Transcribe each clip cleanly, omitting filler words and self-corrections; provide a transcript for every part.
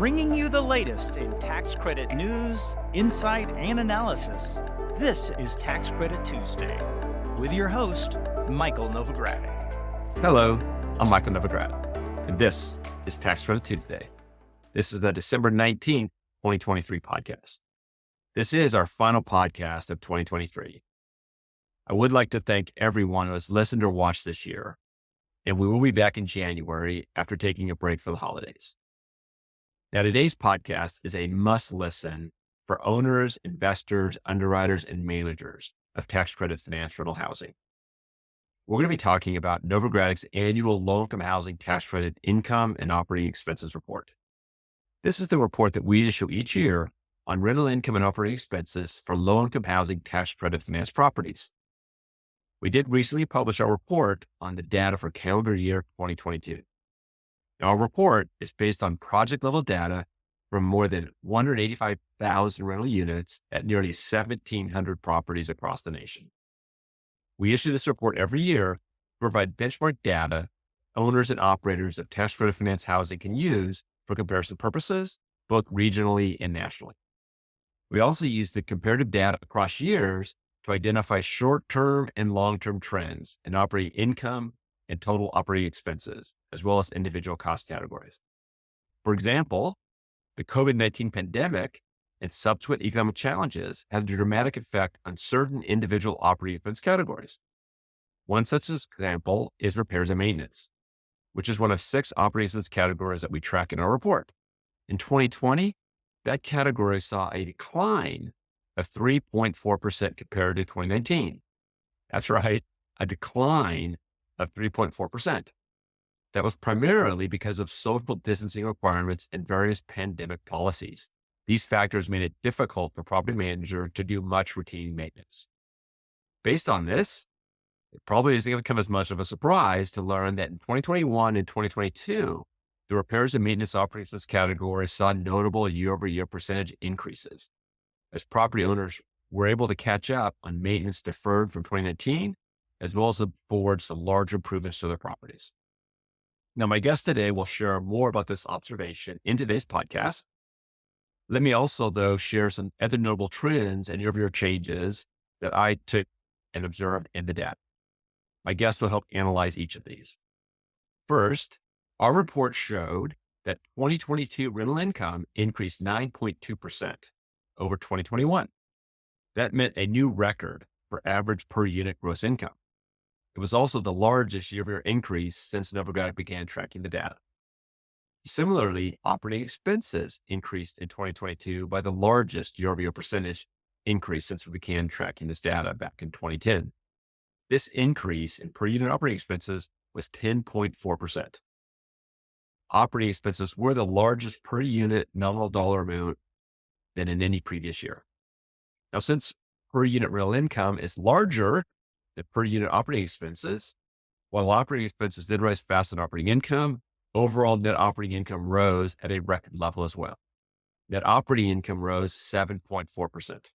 bringing you the latest in tax credit news, insight, and analysis. This is Tax Credit Tuesday with your host, Michael Novogradac. Hello, I'm Michael Novogradac, and this is Tax Credit Tuesday. This is the December 19th, 2023 podcast. This is our final podcast of 2023. I would like to thank everyone who has listened or watched this year, and we will be back in January after taking a break for the holidays. Now, today's podcast is a must listen for owners, investors, underwriters, and managers of tax credit finance rental housing. We're going to be talking about Novogradac's annual low-income housing tax credit income and operating expenses report. This is the report that we issue each year on rental income and operating expenses for low-income housing tax credit finance properties. We did recently publish our report on the data for calendar year 2022. Now, our report is based on project-level data from more than 185,000 rental units at nearly 1,700 properties across the nation. We issue this report every year to provide benchmark data owners and operators of tax credit finance housing can use for comparison purposes, both regionally and nationally. We also use the comparative data across years to identify short-term and long-term trends in operating income and total operating expenses, as well as individual cost categories. For example, the COVID-19 pandemic and subsequent economic challenges had a dramatic effect on certain individual operating expense categories. One such example is repairs and maintenance, which is one of 6 operating expense categories that we track in our report. In 2020, that category saw a decline of 3.4% compared to 2019. That's right, a decline of 3.4%. That was primarily because of social distancing requirements and various pandemic policies. These factors made it difficult for property manager to do much routine maintenance. Based on this, it probably isn't going to come as much of a surprise to learn that in 2021 and 2022, the repairs and maintenance operating expense category saw notable year-over-year percentage increases as property owners were able to catch up on maintenance deferred from 2019, as well as afford some large improvements to their properties. Now, my guest today will share more about this observation in today's podcast. Let me also, though, share some other notable trends and year-over-year changes that I took and observed in the data. My guest will help analyze each of these. First, our report showed that 2022 rental income increased 9.2% over 2021. That meant a new record for average per unit gross income. It was also the largest year-over-year increase since Novogradac began tracking the data. Similarly, operating expenses increased in 2022 by the largest year-over-year percentage increase since we began tracking this data back in 2010. This increase in per unit operating expenses was 10.4%. Operating expenses were the largest per unit nominal dollar amount than in any previous year. Now, since per unit rental income is larger than per unit operating expenses, while operating expenses did rise faster than operating income, overall net operating income rose at a record level as well. Net operating income rose 7.4%.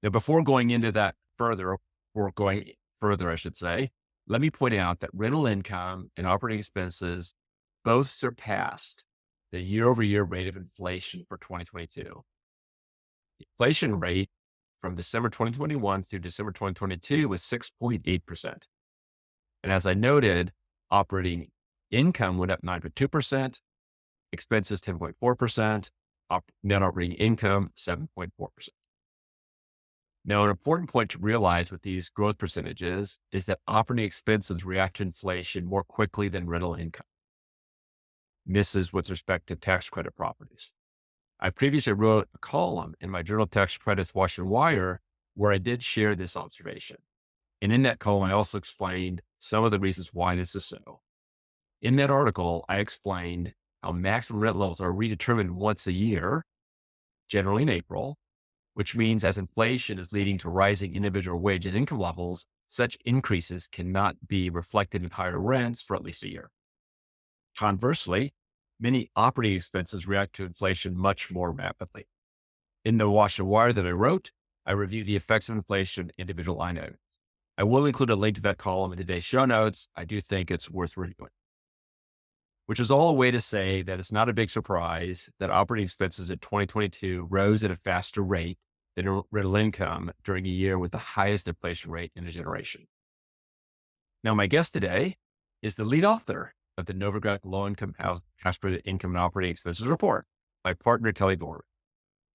Now, before going further, I should say, let me point out that rental income and operating expenses both surpassed the year-over-year rate of inflation for 2022. The inflation rate from December 2021 through December 2022 was 6.8%. And as I noted, operating income went up 9.2%, expenses 10.4%, net operating income 7.4%. Now, an important point to realize with these growth percentages is that operating expenses react to inflation more quickly than rental income. This is with respect to tax credit properties. I previously wrote a column in my Journal of Tax Credits Wash and Wire where I did share this observation. And in that column, I also explained some of the reasons why this is so. In that article, I explained how maximum rent levels are redetermined once a year, generally in April, which means as inflation is leading to rising individual wage and income levels, such increases cannot be reflected in higher rents for at least a year. Conversely, many operating expenses react to inflation much more rapidly. In the Wash and Wire that I wrote, I reviewed the effects of inflation on individual line items. I will include a link to that column in today's show notes. I do think it's worth reviewing. which is all a way to say that it's not a big surprise that operating expenses in 2022 rose at a faster rate than rental income during a year with the highest inflation rate in a generation. Now, my guest today is the lead author of the Novogradac Low-Income Tax Credit Income and Operating Expenses Report, my partner, Kelly Gorman.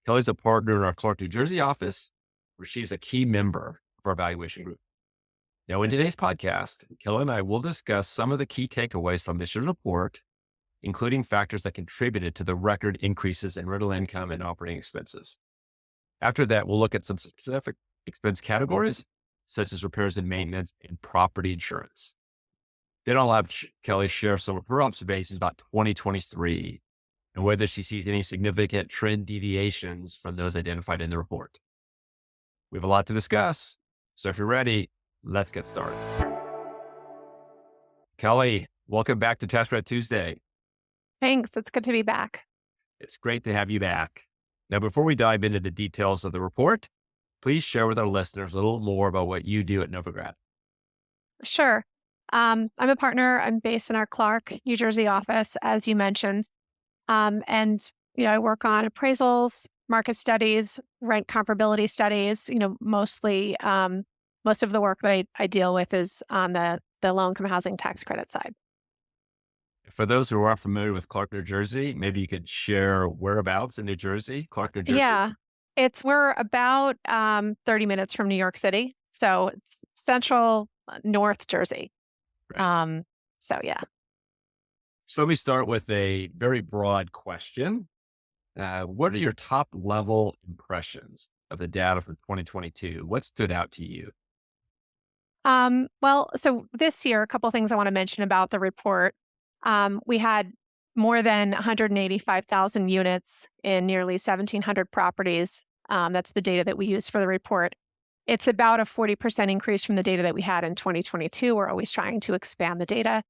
Kelly's a partner in our Clark, New Jersey office, where she's a key member of our valuation group. Now, in today's podcast, Kelly and I will discuss some of the key takeaways from this year's report, including factors that contributed to the record increases in rental income and operating expenses. After that, we'll look at some specific expense categories, such as repairs and maintenance and property insurance. Then I'll have Kelly share some of her observations about 2023 and whether she sees any significant trend deviations from those identified in the report. We have a lot to discuss, so if you're ready, let's get started. Kelly, welcome back to Tax Credit Tuesday. Thanks. It's good to be back. It's great to have you back. Now, before we dive into the details of the report, please share with our listeners a little more about what you do at Novogradac. Sure. I'm a partner. I'm based in our Clark, New Jersey office, as you mentioned. I work on appraisals, market studies, rent comparability studies. Mostly most of the work that I deal with is on the low-income housing tax credit side. For those who aren't familiar with Clark, New Jersey, maybe you could share whereabouts in New Jersey, Clark, New Jersey. Yeah, we're about 30 minutes from New York City, so it's central North Jersey. Right. So let me start with a very broad question. What are your top level impressions of the data for 2022? What stood out to you? So this year, a couple of things I want to mention about the report. We had more than 185,000 units in nearly 1,700 properties. That's the data that we use for the report. It's about a 40% increase from the data that we had in 2022. We're always trying to expand the data.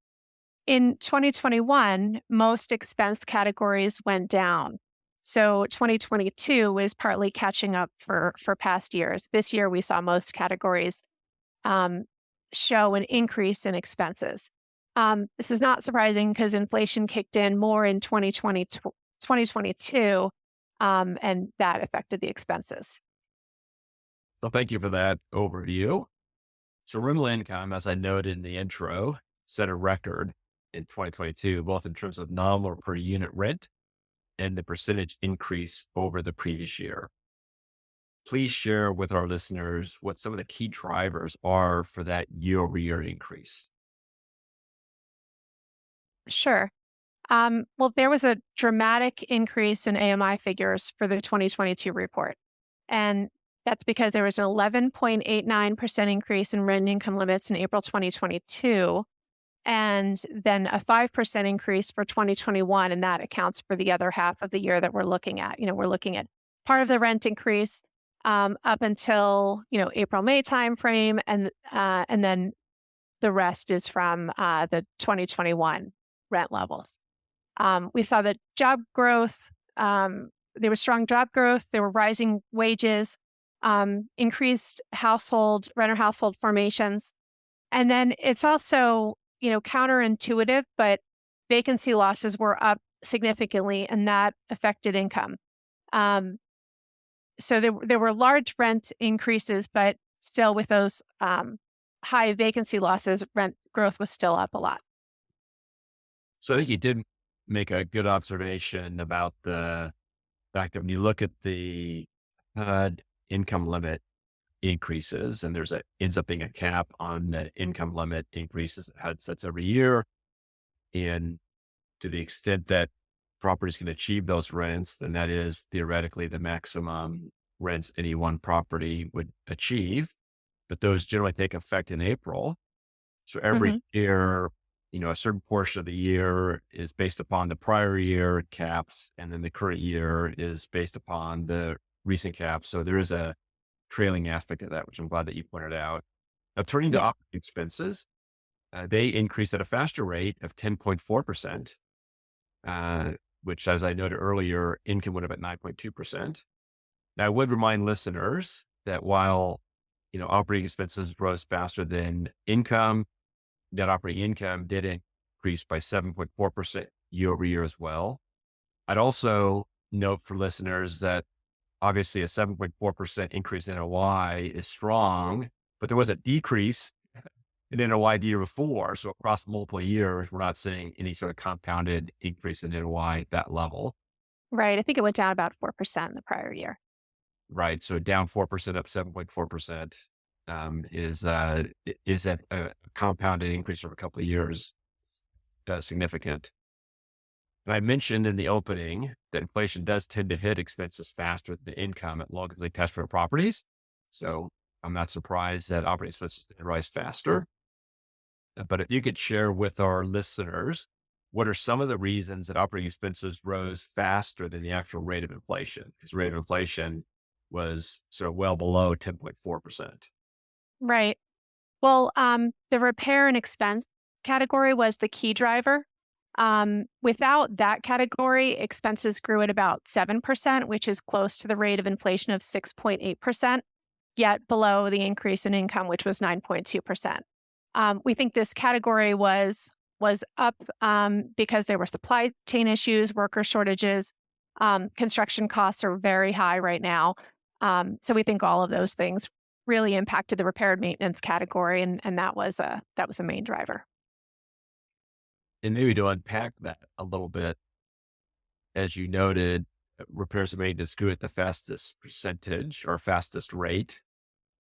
In 2021, most expense categories went down. So 2022 was partly catching up for past years. This year, we saw most categories show an increase in expenses. This is not surprising because inflation kicked in more in 2022, and that affected the expenses. So thank you for that overview. So rental income, as I noted in the intro, set a record in 2022, both in terms of nominal per unit rent and the percentage increase over the previous year. Please share with our listeners what some of the key drivers are for that year-over-year increase. Sure. There was a dramatic increase in AMI figures for the 2022 report. And that's because there was an 11.89% increase in rent income limits in April 2022, and then a 5% increase for 2021. And that accounts for the other half of the year that we're looking at. We're looking at part of the rent increase up until, April-May timeframe. And then the rest is from the 2021 rent levels. We saw that job growth, there was strong job growth, there were rising wages, increased renter household formations. And then it's also, counterintuitive, but vacancy losses were up significantly and that affected income. So there were large rent increases, but still with those high vacancy losses, rent growth was still up a lot. So I think you did make a good observation about the fact that when you look at the income limit increases, and ends up being a cap on the income limit increases that HUD sets every year. And to the extent that properties can achieve those rents, then that is theoretically the maximum rents any one property would achieve. But those generally take effect in April. So every year, a certain portion of the year is based upon the prior year caps, and then the current year is based upon the recent caps. So there is a trailing aspect of that, which I'm glad that you pointed out. Now, turning to operating expenses, they increased at a faster rate of 10.4%, which, as I noted earlier, income went up at 9.2%. Now, I would remind listeners that while, operating expenses rose faster than income, net operating income did increase by 7.4% year over year as well. I'd also note for listeners that obviously a 7.4% increase in NOI is strong, but there was a decrease in NOI the year before. So across multiple years, we're not seeing any sort of compounded increase in NOI at that level. Right. I think it went down about 4% in the prior year. Right. So down 4%, up 7.4% is a compounded increase over a couple of years, significant. And I mentioned in the opening that inflation does tend to hit expenses faster than income at locally tax-credit properties. So I'm not surprised that operating expenses did rise faster. But if you could share with our listeners, what are some of the reasons that operating expenses rose faster than the actual rate of inflation? Because the rate of inflation was sort of well below 10.4%. Right. Well, the repair and expense category was the key driver. Without that category, expenses grew at about 7%, which is close to the rate of inflation of 6.8%, yet below the increase in income, which was 9.2%. We think this category was up because there were supply chain issues, worker shortages, construction costs are very high right now. So we think all of those things really impacted the repair and maintenance category, and that was a main driver. And maybe to unpack that a little bit, as you noted, repairs and maintenance grew at the fastest percentage or fastest rate.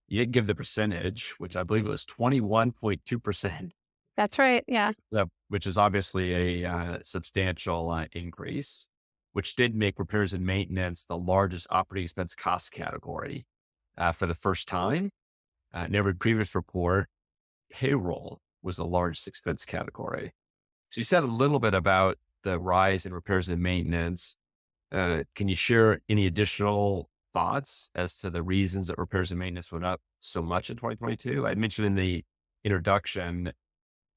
You didn't give the percentage, which I believe it was 21.2%. That's right. Yeah. Which is obviously a substantial increase, which did make repairs and maintenance the largest operating expense cost category for the first time. In every previous report, payroll was the largest expense category. So you said a little bit about the rise in repairs and maintenance. Can you share any additional thoughts as to the reasons that repairs and maintenance went up so much in 2022? I mentioned in the introduction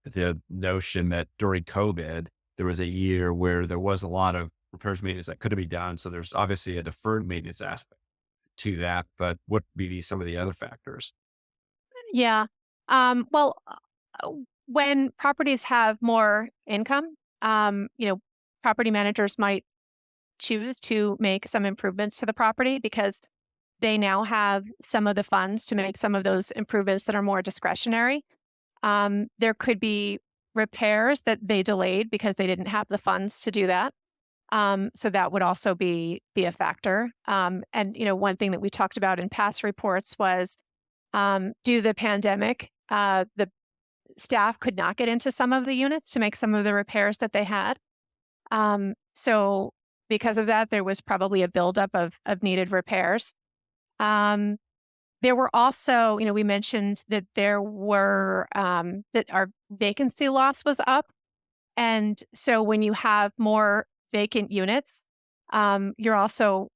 the notion that during COVID, there was a year where there was a lot of repairs and maintenance that could have been done. So there's obviously a deferred maintenance aspect to that, but what would be some of the other factors? Yeah. Well, when properties have more income, property managers might choose to make some improvements to the property because they now have some of the funds to make some of those improvements that are more discretionary. There could be repairs that they delayed because they didn't have the funds to do that. So that would also be a factor. And one thing that we talked about in past reports was due to the pandemic, the staff could not get into some of the units to make some of the repairs that they had. So because of that, there was probably a buildup of needed repairs. There were also, we mentioned that there were, that our vacancy loss was up. And so when you have more vacant units, you're also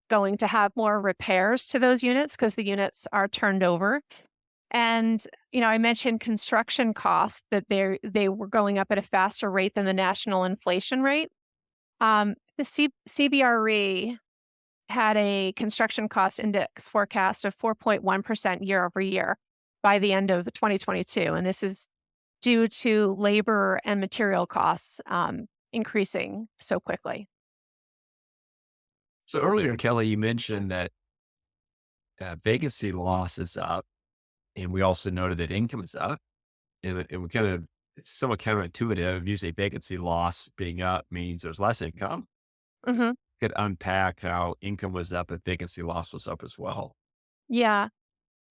going to have more repairs to those units because the units are turned over. And, I mentioned construction costs, that they were going up at a faster rate than the national inflation rate. The CBRE had a construction cost index forecast of 4.1% year over year by the end of 2022. And this is due to labor and material costs increasing so quickly. So earlier, Kelly, you mentioned that vacancy loss is up, and we also noted that income is up. And it's somewhat counterintuitive. Usually vacancy loss being up means there's less income. Mm-hmm. Could unpack how income was up and vacancy loss was up as well. Yeah.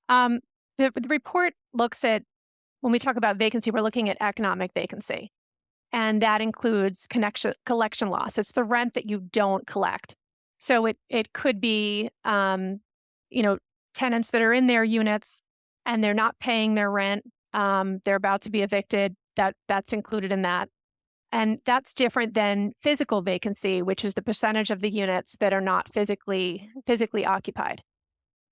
The report looks at, when we talk about vacancy, we're looking at economic vacancy. And that includes collection loss. It's the rent that you don't collect. So it could be, tenants that are in their units and they're not paying their rent. They're about to be evicted. That's included in that. And that's different than physical vacancy, which is the percentage of the units that are not physically occupied.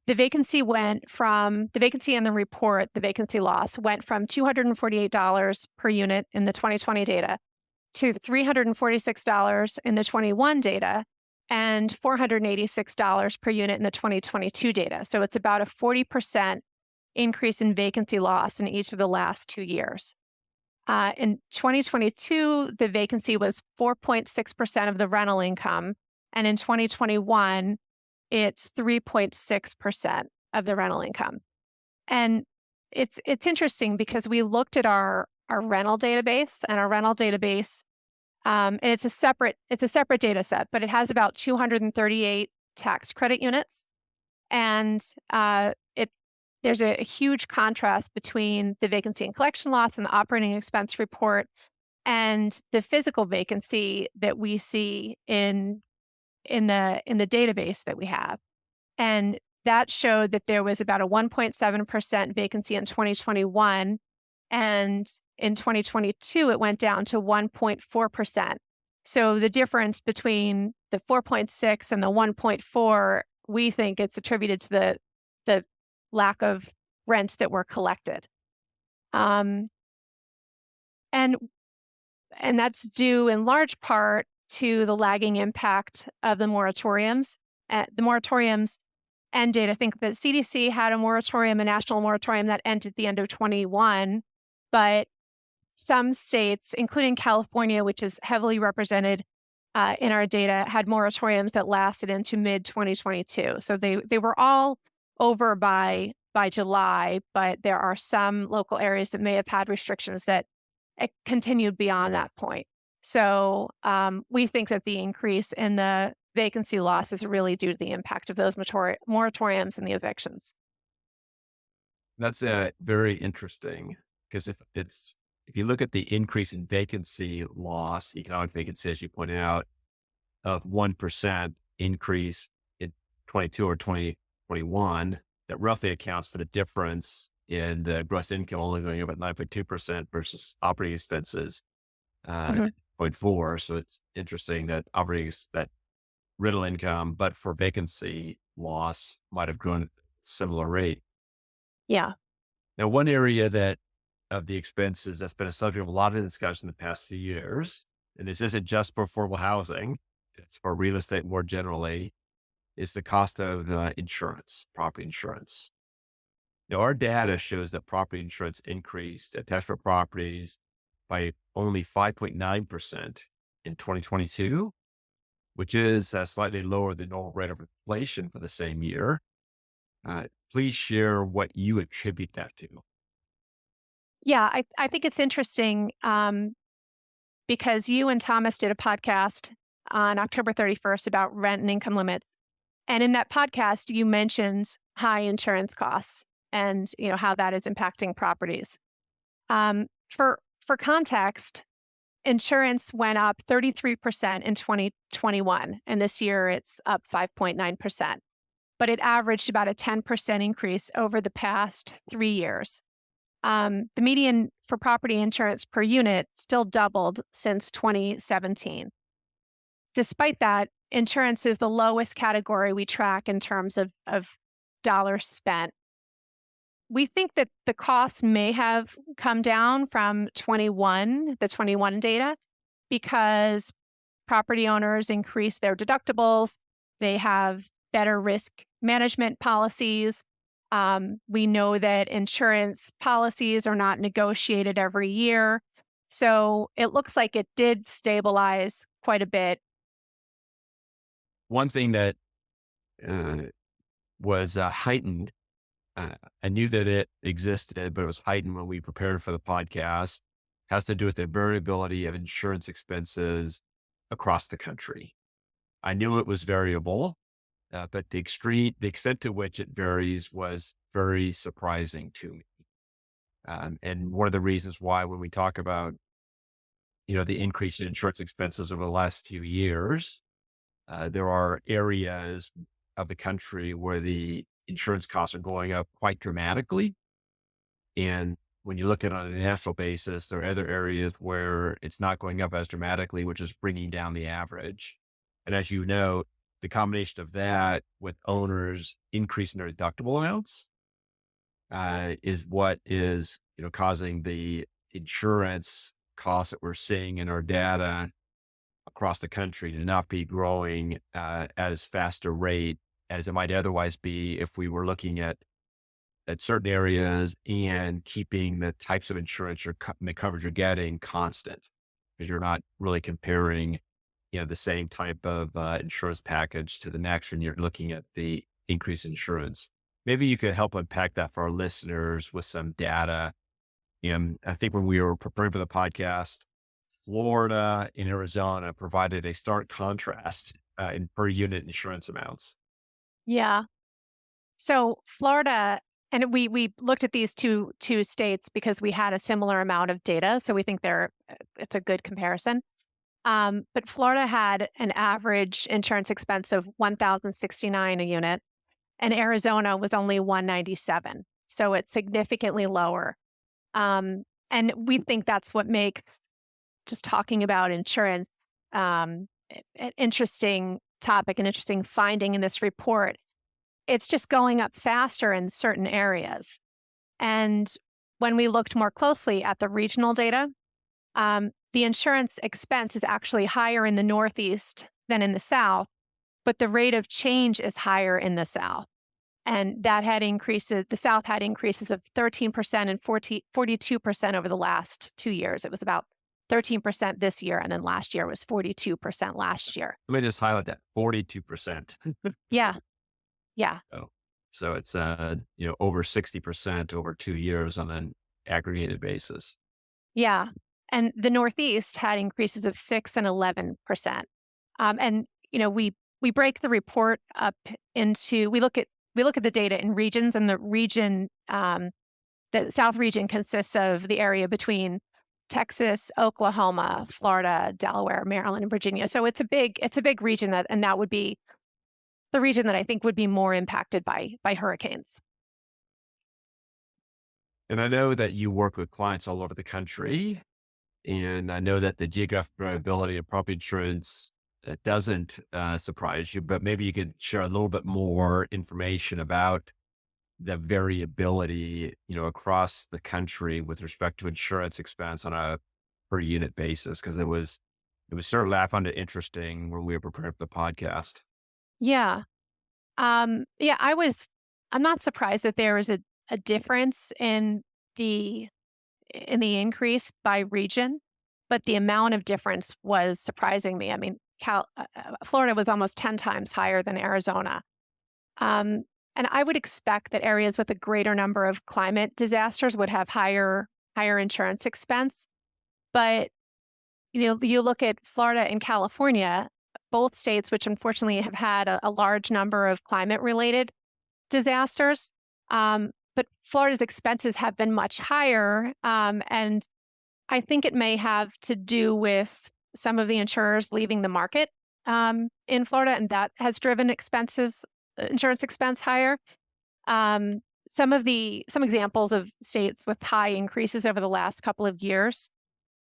The vacancy in the report, the vacancy loss went from $248 per unit in the 2020 data to $346 in the 21 data and $486 per unit in the 2022 data. So it's about a 40% increase in vacancy loss in each of the last 2 years. In 2022, the vacancy was 4.6% of the rental income. And in 2021, it's 3.6% of the rental income. And it's interesting because we looked at our rental database, and our rental database, and it's a separate data set, but it has about 238 tax credit units. And there's a huge contrast between the vacancy and collection loss and the operating expense report and the physical vacancy that we see in the database that we have. And that showed that there was about a 1.7% vacancy in 2021. And in 2022, it went down to 1.4%. So the difference between the 4.6 and the 1.4, we think it's attributed to the lack of rents that were collected. And that's due in large part to the lagging impact of the moratoriums. The moratoriums ended, I think the CDC had a moratorium, a national moratorium that ended at the end of 21, but some states, including California, which is heavily represented in our data, had moratoriums that lasted into mid-2022. So they were all over by July, but there are some local areas that may have had restrictions that continued beyond that point. So we think that the increase in the vacancy loss is really due to the impact of those moratoriums and the evictions. That's very interesting because if you look at the increase in vacancy loss, economic vacancy, as you pointed out, of 1% increase in 22 or 2021, that roughly accounts for the difference in the gross income only going up at 9.2% versus operating expenses 0.4. So it's interesting that that rental income, but for vacancy loss, might have grown at a similar rate. Yeah. Now, one area of the expenses that's been a subject of a lot of discussion in the past few years, and this isn't just for affordable housing, it's for real estate more generally, is the cost of insurance, property insurance. Now, our data shows that property insurance increased attached for properties by only 5.9% in 2022, which is slightly lower than normal rate of inflation for the same year. Please share what you attribute that to. Yeah, I think it's interesting because you and Thomas did a podcast on October 31st about rent and income limits. And in that podcast, you mentioned high insurance costs and how that is impacting properties. For context, insurance went up 33% in 2021, and this year it's up 5.9%. But it averaged about a 10% increase over the past 3 years. The median for property insurance per unit still doubled since 2017. Despite that, insurance is the lowest category we track in terms of dollars spent. We think that the costs may have come down from the 21 data, because property owners increased their deductibles. They have better risk management policies. We know that insurance policies are not negotiated every year. So it looks like it did stabilize quite a bit. One thing that was heightened, I knew that it existed, but it was heightened when we prepared for the podcast, has to do with the variability of insurance expenses across the country. I knew it was variable, but the extent to which it varies was very surprising to me. And one of the reasons why, when we talk about, the increase in insurance expenses over the last few years, there are areas of the country where the insurance costs are going up quite dramatically. And when you look at it on a national basis, there are other areas where it's not going up as dramatically, which is bringing down the average. And as you know, the combination of that with owners increasing their deductible amounts is what is, causing the insurance costs that we're seeing in our data across the country to not be growing at as fast a rate as it might otherwise be if we were looking at at certain areas and keeping the types of insurance the coverage you're getting constant, because you're not really comparing, the same type of insurance package to the next when you're looking at the increased insurance. Maybe you could help unpack that for our listeners with some data. And I think when we were preparing for the podcast, Florida and Arizona provided a stark contrast in per unit insurance amounts. Yeah. So Florida, and we looked at these two states because we had a similar amount of data, so we think it's a good comparison. But Florida had an average insurance expense of $1,069 a unit, and Arizona was only $197. So it's significantly lower. And we think that's what makes just talking about insurance an interesting topic, an interesting finding in this report. It's just going up faster in certain areas. And when we looked more closely at the regional data, the insurance expense is actually higher in the Northeast than in the South, but the rate of change is higher in the South. And that had increases, the South had increases of 13% and 42% over the last 2 years. It was about 13% this year, and then last year was 42% last year. Let me just highlight that 42%. Yeah. Yeah. So it's, over 60% over 2 years on an aggregated basis. Yeah. And the Northeast had increases of 6 and 11%. And, we break the report up into, we look at the data in regions, and the South region consists of the area between Texas, Oklahoma, Florida, Delaware, Maryland, and Virginia. So it's a big region and that would be the region that I think would be more impacted by hurricanes. And I know that you work with clients all over the country, and I know that the geographic variability of property insurance doesn't surprise you, but maybe you could share a little bit more information about the variability, across the country with respect to insurance expense on a per unit basis, because it was certainly, I found it interesting when we were preparing for the podcast. Yeah. Yeah, I'm not surprised that there is a difference in the increase by region, but the amount of difference was surprising me. I mean, Florida was almost 10 times higher than Arizona. And I would expect that areas with a greater number of climate disasters would have higher insurance expense. But, you look at Florida and California, both states, which unfortunately have had a large number of climate-related disasters. But Florida's expenses have been much higher. And I think it may have to do with some of the insurers leaving the market in Florida, and that has driven insurance expense higher. Some examples of states with high increases over the last couple of years.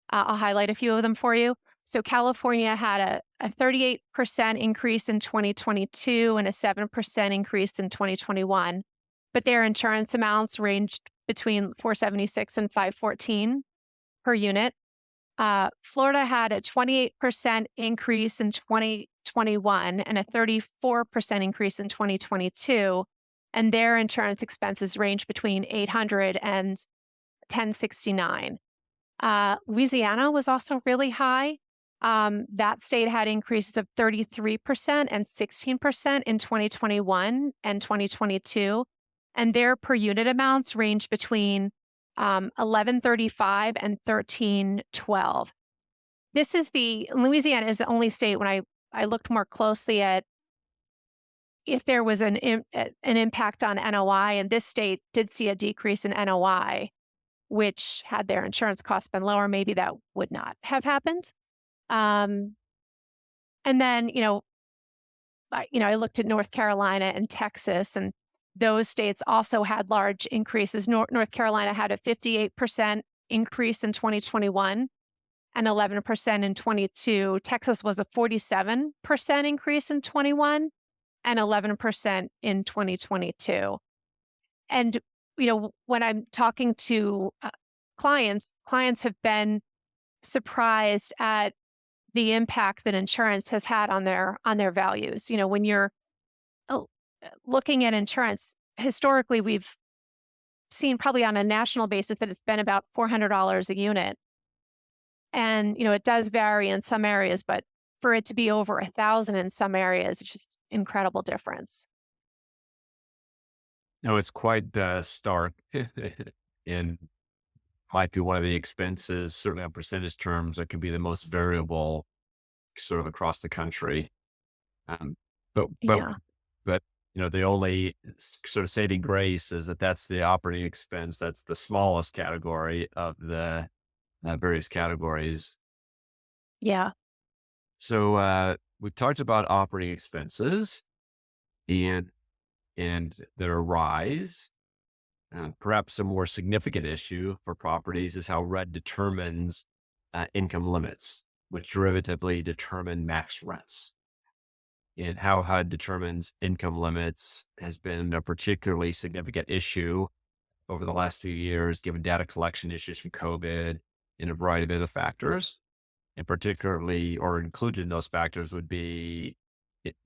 I'll highlight a few of them for you. So California had a 38% increase in 2022 and a 7% increase in 2021, but their insurance amounts ranged between $476 and $514 per unit. Florida had a 28% increase in 2021 and a 34% increase in 2022, and their insurance expenses range between $800 and $1,069. Louisiana was also really high. That state had increases of 33% and 16% in 2021 and 2022, and their per unit amounts range between $1,135 and $1,312. Louisiana is the only state when I looked more closely at if there was an impact on NOI, and this state did see a decrease in NOI, which had their insurance costs been lower, maybe that would not have happened. And then, I looked at North Carolina and Texas, and those states also had large increases. North Carolina had a 58% increase in 2021 and 11% in 22. Texas was a 47% increase in 21 and 11% in 2022. And, when I'm talking to clients have been surprised at the impact that insurance has had on their values. When you're looking at insurance, historically, we've seen probably on a national basis that it's been about $400 a unit. And, it does vary in some areas, but for it to be over 1,000 in some areas, it's just incredible difference. No, it's quite stark and might be one of the expenses, certainly on percentage terms, that can be the most variable sort of across the country. Um, but, but, Yeah. but, the only sort of saving grace is that that's the operating expense. That's the smallest category of the various categories. Yeah. So we've talked about operating expenses and their rise. Perhaps a more significant issue for properties is how RED determines income limits, which derivatively determine max rents. And how HUD determines income limits has been a particularly significant issue over the last few years, given data collection issues from COVID and a variety of other factors. And particularly, or included in those factors, would be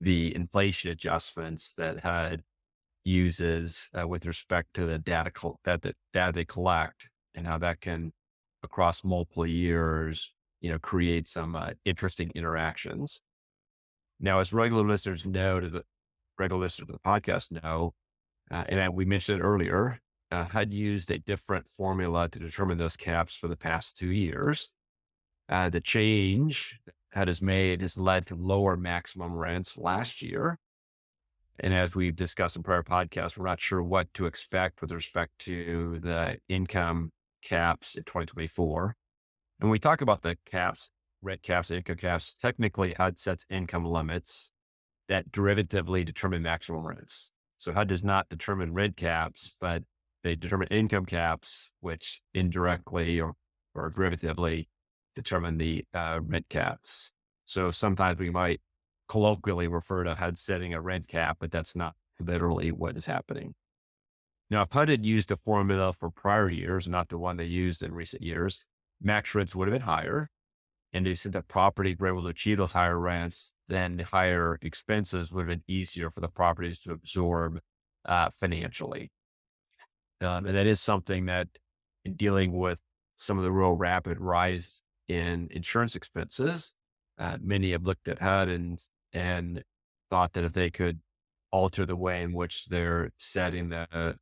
the inflation adjustments that HUD uses with respect to the the data they collect, and how that can, across multiple years, create some interesting interactions. Now, as regular listeners to the podcast know, we mentioned it earlier, HUD used a different formula to determine those caps for the past 2 years. The change HUD has made has led to lower maximum rents last year. And as we've discussed in prior podcasts, we're not sure what to expect with respect to the income caps in 2024. And when we talk about the caps, rent caps, and income caps, technically HUD sets income limits that derivatively determine maximum rents. So HUD does not determine rent caps, but they determine income caps, which indirectly or derivatively determine the rent caps. So sometimes we might colloquially refer to HUD setting a rent cap, but that's not literally what is happening. Now, if HUD had used a formula for prior years, not the one they used in recent years, max rents would have been higher. And they said that properties were able to achieve those higher rents, then the higher expenses would have been easier for the properties to absorb financially. And that is something that, in dealing with some of the real rapid rise in insurance expenses, many have looked at HUD and thought that if they could alter the way in which they're setting the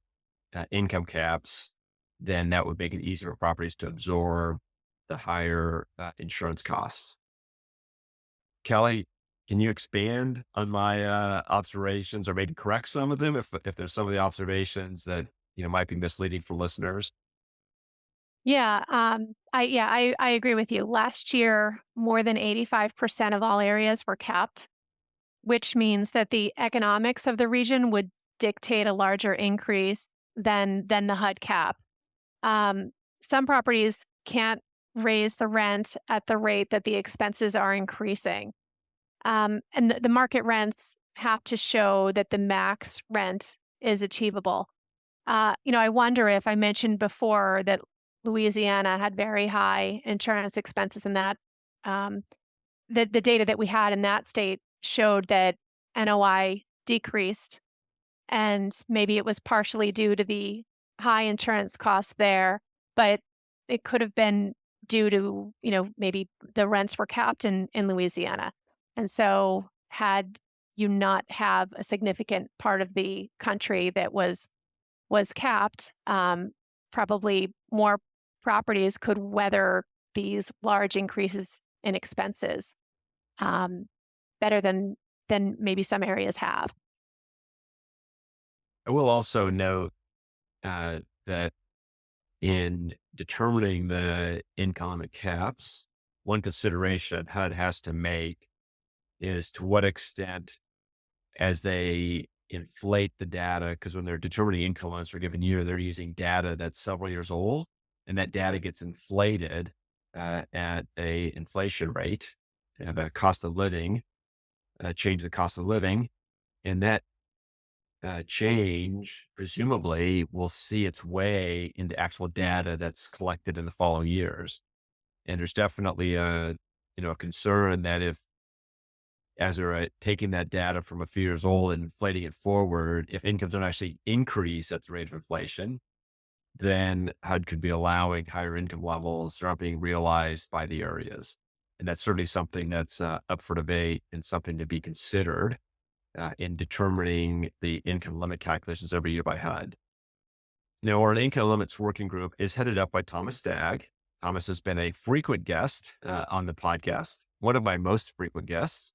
income caps, then that would make it easier for properties to absorb the higher insurance costs. Kelly, can you expand on my observations, or maybe correct some of them if there's some of the observations that might be misleading for listeners? Yeah. I agree with you. Last year, more than 85% of all areas were capped, which means that the economics of the region would dictate a larger increase than the HUD cap. Um, some properties can't raise the rent at the rate that the expenses are increasing. And the market rents have to show that the max rent is achievable. I wonder if I mentioned before that Louisiana had very high insurance expenses, and that um, the data that we had in that state showed that NOI decreased, and maybe it was partially due to the high insurance costs there, but it could have been due to, maybe the rents were capped in Louisiana. And so had you not have a significant part of the country that was capped, probably more properties could weather these large increases in expenses um, better than maybe some areas have. I will also note that in determining the income caps, one consideration HUD has to make is to what extent, as they inflate the data, because when they're determining income limits for a given year, they're using data that's several years old, and that data gets inflated at a inflation rate, and a cost of living, change the cost of living, and that change presumably will see its way into actual data that's collected in the following years. And there's definitely a concern that if, as they're taking that data from a few years old and inflating it forward, if incomes don't actually increase at the rate of inflation, then HUD could be allowing higher income levels that aren't being realized by the areas. And that's certainly something that's up for debate and something to be considered in determining the income limit calculations every year by HUD. Now, our income limits working group is headed up by Thomas Stagg. Thomas has been a frequent guest on the podcast, one of my most frequent guests.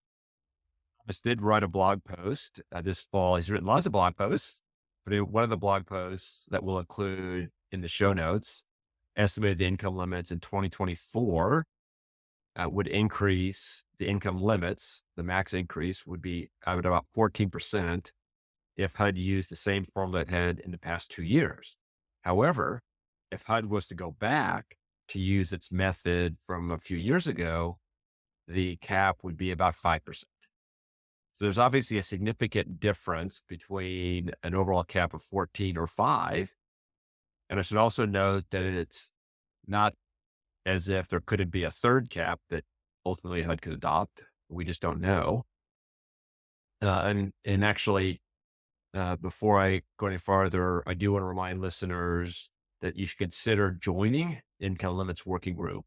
Thomas did write a blog post this fall. He's written lots of blog posts, but one of the blog posts that we'll include in the show notes, estimated income limits in 2024 would increase the income limits. The max increase would be at about 14% if HUD used the same formula it had in the past 2 years. However, if HUD was to go back to use its method from a few years ago, the cap would be about 5%. So there's obviously a significant difference between an overall cap of 14 or 5. And I should also note that it's not as if there couldn't be a third cap that ultimately HUD could adopt. We just don't know. And actually, before I go any farther, I do want to remind listeners that you should consider joining Income Limits Working Group,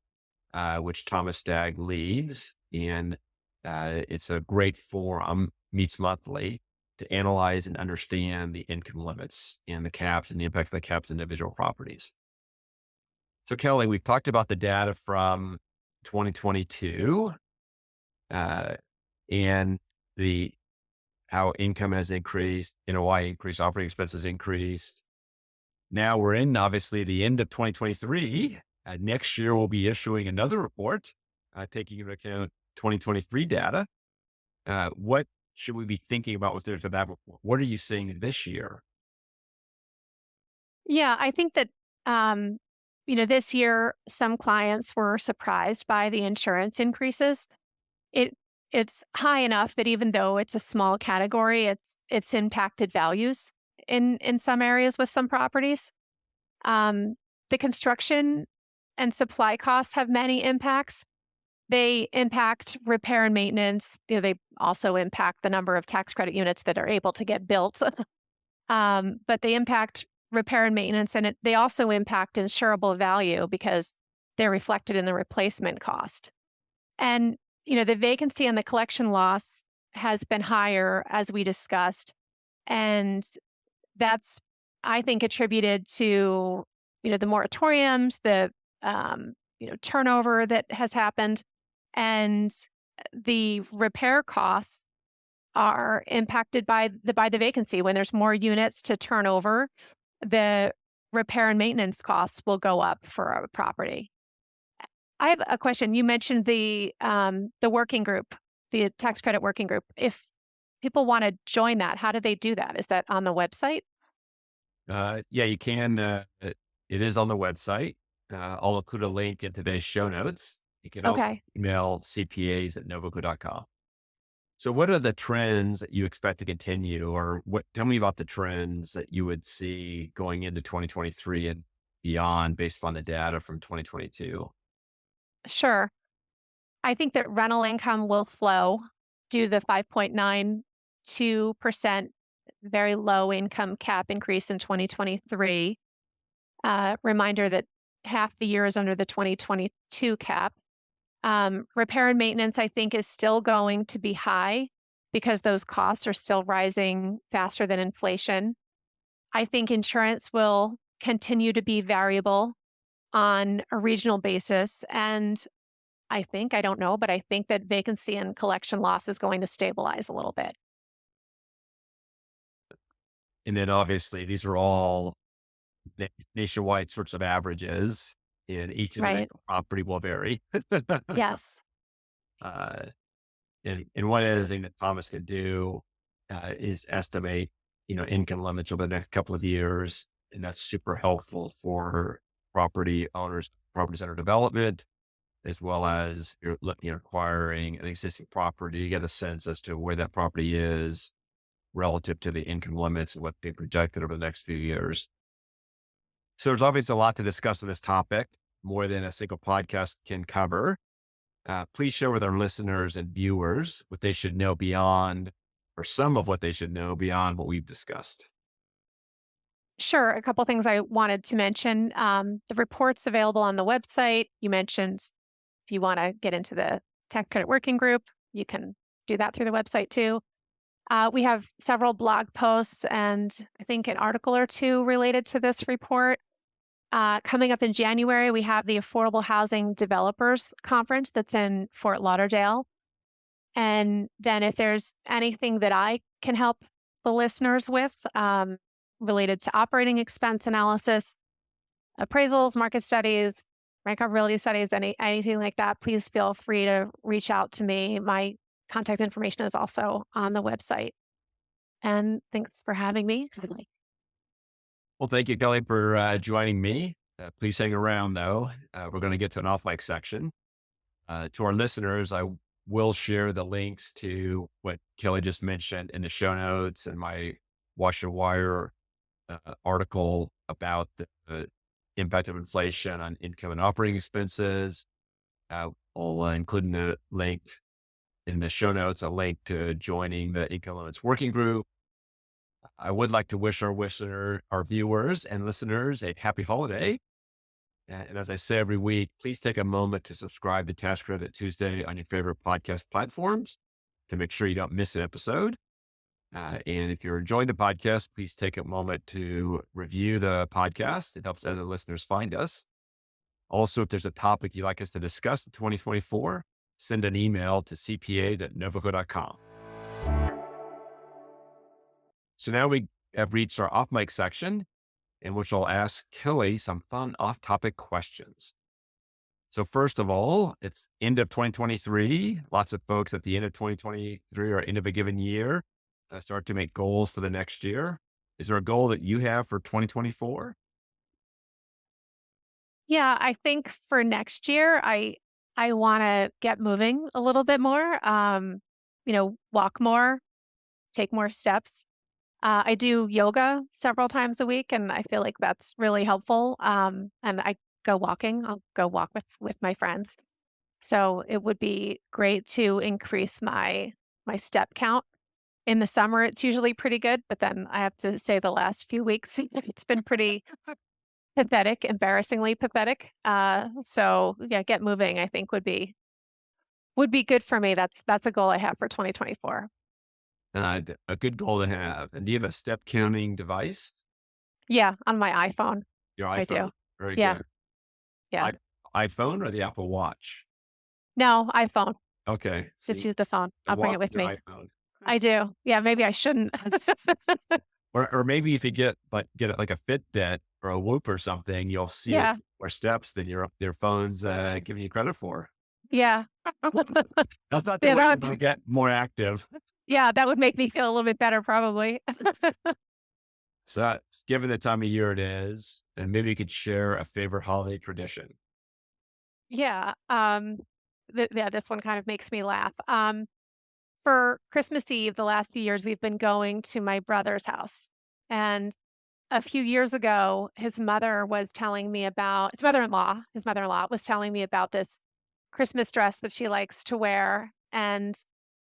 which Thomas Stagg leads. And it's a great forum, meets monthly, to analyze and understand the income limits and the caps and the impact of the caps on individual properties. So Kelly, we've talked about the data from 2022 and how income has increased, NOI increased, operating expenses increased. Now we're in, obviously, the end of 2023. Next year, we'll be issuing another report, taking into account 2023 data. What should we be thinking about with respect to that report? What are you seeing this year? Yeah, I think that, this year, some clients were surprised by the insurance increases. It's high enough that even though it's a small category, it's impacted values in some areas with some properties. The construction and supply costs have many impacts. They impact repair and maintenance. They also impact the number of tax credit units that are able to get built. But they impact repair and maintenance, and they also impact insurable value because they're reflected in the replacement cost. And, the vacancy and the collection loss has been higher, as we discussed. And that's, I think, attributed to, the moratoriums, the, turnover that has happened. And the repair costs are impacted by the vacancy. When there's more units to turn over, the repair and maintenance costs will go up for a property. I have a question. You mentioned the working group, the tax credit working group. If people want to join that, how do they do that? Is that on the website? Yeah, you can. It is on the website. I'll include a link in today's show notes. You can also Okay. email cpas@novogradac.com. So what are the trends that you expect to continue, or tell me about the trends that you would see going into 2023 and beyond based on the data from 2022? Sure. I think that rental income will flow due to the 5.92% very low income cap increase in 2023. Reminder that half the year is under the 2022 cap. Repair and maintenance, I think, is still going to be high because those costs are still rising faster than inflation. I think insurance will continue to be variable on a regional basis. And I don't know, but I think that vacancy and collection loss is going to stabilize a little bit. And then obviously these are all nationwide sorts of averages, and each Right. individual property will vary. Yes. And one other thing that Thomas can do is estimate, income limits over the next couple of years. And that's super helpful for property owners, properties under development, as well as you're looking at acquiring an existing property. You get a sense as to where that property is relative to the income limits and what's being projected over the next few years. So there's obviously a lot to discuss on this topic, more than a single podcast can cover. Please share with our listeners and viewers what they should know beyond, or some of what they should know beyond what we've discussed. Sure. A couple things I wanted to mention. The report's available on the website. You mentioned if you want to get into the tax credit working group, you can do that through the website too. We have several blog posts and I think an article or two related to this report. Coming up in January, we have the Affordable Housing Developers Conference that's in Fort Lauderdale. And then if there's anything that I can help the listeners with related to operating expense analysis, appraisals, market studies, rent comparability studies, anything like that, please feel free to reach out to me. My contact information is also on the website. And thanks for having me. Well, thank you, Kelly, for joining me. Please hang around, though. We're going to get to an off-mic section. To our listeners, I will share the links to what Kelly just mentioned in the show notes and my Wash and Wire article about the impact of inflation on income and operating expenses. I'll include in the link in the show notes, a link to joining the income limits working group. I would like to wish our viewers and listeners a happy holiday. And as I say every week, please take a moment to subscribe to Tax Credit Tuesday on your favorite podcast platforms to make sure you don't miss an episode. And if you're enjoying the podcast, please take a moment to review the podcast. It helps other listeners find us. Also, if there's a topic you'd like us to discuss in 2024, send an email to cpa@novogradac.com. So now we have reached our off-mic section, in which I'll ask Kelly some fun off-topic questions. So first of all, it's end of 2023. Lots of folks at the end of 2023 or end of a given year start to make goals for the next year. Is there a goal that you have for 2024? Yeah, I think for next year, I want to get moving a little bit more. Walk more, take more steps. I do yoga several times a week, and I feel like that's really helpful. And I go walking. I'll go walk with my friends. So it would be great to increase my step count. In the summer, it's usually pretty good, but then I have to say the last few weeks, it's been pretty pathetic, embarrassingly pathetic. So yeah, get moving, I think would be good for me. That's a goal I have for 2024. A good goal to have. And do you have a step counting device? Yeah, on my iPhone. Your iPhone? I do. Very Yeah. good. Yeah. iPhone or the Apple Watch? No, iPhone. Okay. Just See, use the phone. I'll bring it with me. iPhone. I do. Yeah, maybe I shouldn't. Or maybe if you get like a Fitbit or a Whoop or something, you'll see Yeah. more steps than your phone's giving you credit for. Yeah. That's not the Yeah, way that to would- get more active. Yeah, that would make me feel a little bit better, probably. So that's given the time of year it is, and maybe you could share a favorite holiday tradition. Yeah. This one kind of makes me laugh. For Christmas Eve, the last few years, we've been going to my brother's house. And a few years ago, his mother-in-law was telling me about this Christmas dress that she likes to wear. And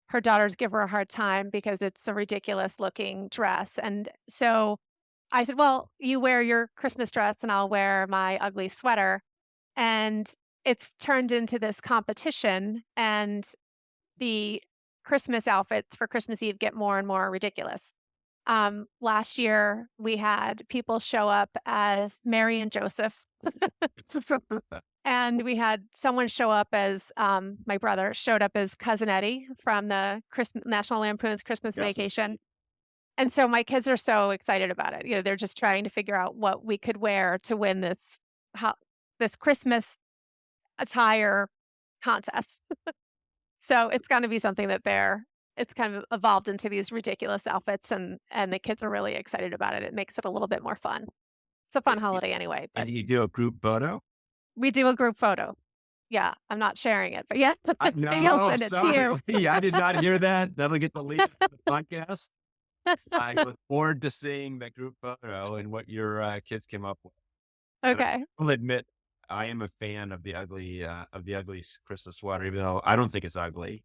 her daughters give her a hard time because it's a ridiculous looking dress. And so I said, well, you wear your Christmas dress and I'll wear my ugly sweater. And it's turned into this competition. And the Christmas outfits for Christmas Eve get more and more ridiculous. Last year we had people show up as Mary and Joseph. And we had someone show up as my brother showed up as Cousin Eddie from the National Lampoon's Christmas Yes. Vacation. And so my kids are so excited about it. They're just trying to figure out what we could wear to win this Christmas attire contest. So it's going to be something that it's kind of evolved into these ridiculous outfits and the kids are really excited about it. It makes it a little bit more fun. It's a fun holiday anyway. But And you do a group photo? we do a group photo. Yeah, I'm not sharing it, but yes, No, maybe I'll send it to you. sorry. I did not hear that. That'll get the lead for the podcast. I look forward to seeing the group photo and what your kids came up with. Okay. I'll admit, I am a fan of the ugly Christmas sweater, even though I don't think it's ugly.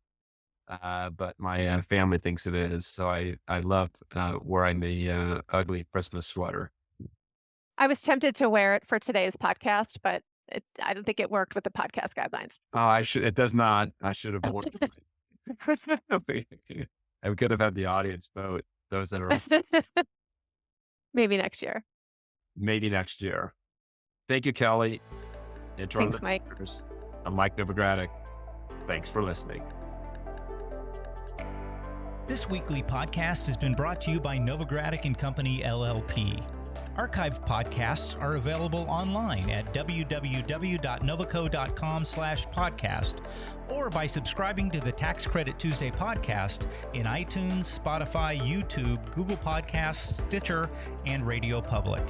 But my family thinks it is. So I love wearing the ugly Christmas sweater. I was tempted to wear it for today's podcast, but I don't think it worked with the podcast guidelines. Oh, it does not. I should have worn it. I could have had the audience vote. Those that are Maybe next year. maybe next year. Thank you, Kelly. And to our Thanks, Mike. listeners, I'm Mike Novogradac. Thanks for listening. This weekly podcast has been brought to you by Novogradac and Company, LLP. Archived podcasts are available online at www.novaco.com/podcast or by subscribing to the Tax Credit Tuesday podcast in iTunes, Spotify, YouTube, Google Podcasts, Stitcher, and Radio Public.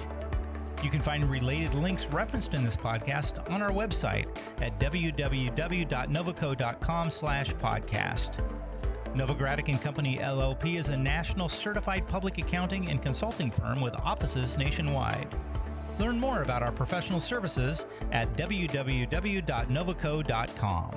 You can find related links referenced in this podcast on our website at www.novaco.com/podcast. Novogradac and Company, LLP is a national certified public accounting and consulting firm with offices nationwide. Learn more about our professional services at www.novaco.com.